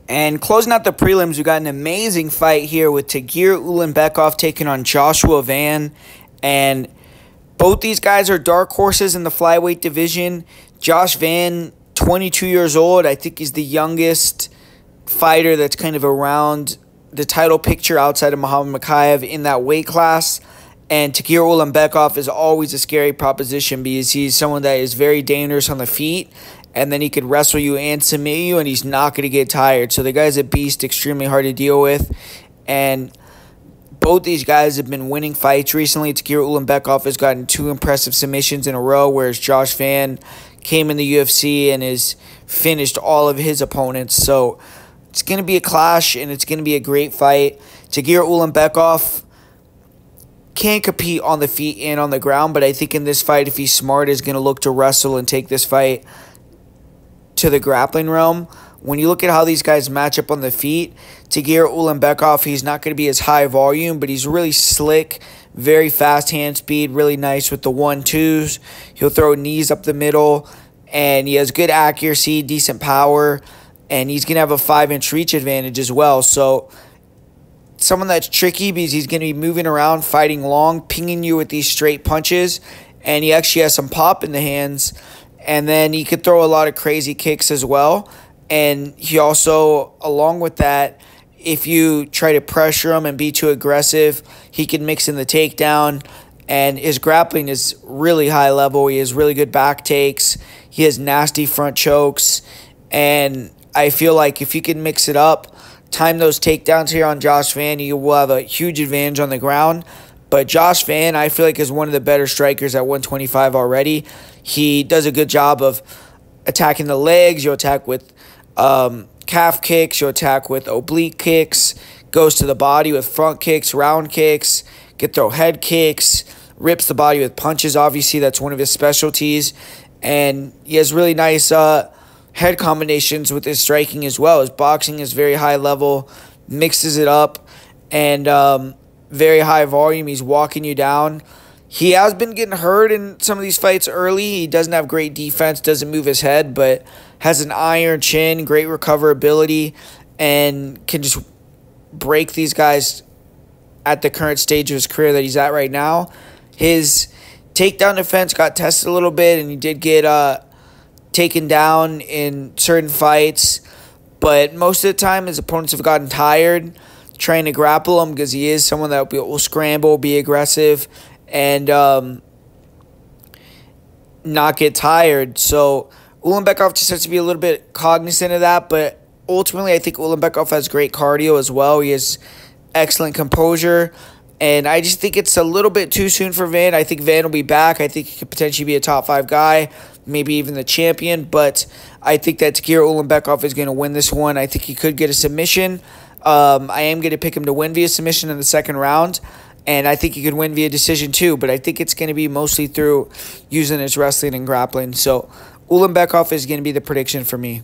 And closing out the prelims, we got an amazing fight here with Tagir Ulanbekov taking on Joshua Van. And both these guys are dark horses in the flyweight division. Josh Van, 22 years old. I think he's the youngest fighter that's kind of around the title picture outside of Muhammad Mokaev in that weight class. And Tagir Ulanbekov is always a scary proposition because he's someone that is very dangerous on the feet. And then he could wrestle you and submit you, and he's not going to get tired. So the guy's a beast, extremely hard to deal with. And both these guys have been winning fights recently. Tagir Ulanbekov has gotten 2 impressive submissions in a row, whereas Josh Van came in the UFC and has finished all of his opponents. So it's going to be a clash, and it's going to be a great fight. Tagir Ulanbekov can't compete on the feet and on the ground, but I think in this fight, if he's smart, is going to look to wrestle and take this fight to the grappling realm. When you look at how these guys match up on the feet, Tagir Ulanbekov, he's not going to be as high volume, but he's really slick, very fast hand speed, really nice with the 1-2s. He'll throw knees up the middle, and he has good accuracy, decent power, and he's going to have a 5-inch reach advantage as well. So someone that's tricky because he's going to be moving around, fighting long, pinging you with these straight punches, and he actually has some pop in the hands. And then he could throw a lot of crazy kicks as well. And he also, along with that, if you try to pressure him and be too aggressive, he can mix in the takedown. And his grappling is really high level. He has really good back takes. He has nasty front chokes. And I feel like if you can mix it up, time those takedowns here on Josh Van, you will have a huge advantage on the ground. But Josh Van, I feel like, is one of the better strikers at 125 already. He does a good job of attacking the legs. You'll attack with calf kicks. You'll attack with oblique kicks. Goes to the body with front kicks, round kicks. Can throw head kicks. Rips the body with punches. Obviously, that's one of his specialties. And he has really nice head combinations with his striking as well. His boxing is very high level. Mixes it up. And very high volume. He's walking you down. He has been getting hurt in some of these fights early. He doesn't have great defense, doesn't move his head, but has an iron chin, great recoverability, and can just break these guys at the current stage of his career that he's at right now. His takedown defense got tested a little bit, and he did get taken down in certain fights, but most of the time his opponents have gotten tired trying to grapple him because he is someone that will scramble, be aggressive, and not get tired. So Ulanbekov just has to be a little bit cognizant of that, but ultimately I think Ulanbekov has great cardio as well. He has excellent composure, and I just think it's a little bit too soon for Van. I think Van will be back. I think he could potentially be a top 5 guy, maybe even the champion, but I think that Tagir Ulanbekov is going to win this one. I think he could get a submission. I am going to pick him to win via submission in the second round, and I think he could win via decision too, but I think it's going to be mostly through using his wrestling and grappling. So Ulanbekov is going to be the prediction for me.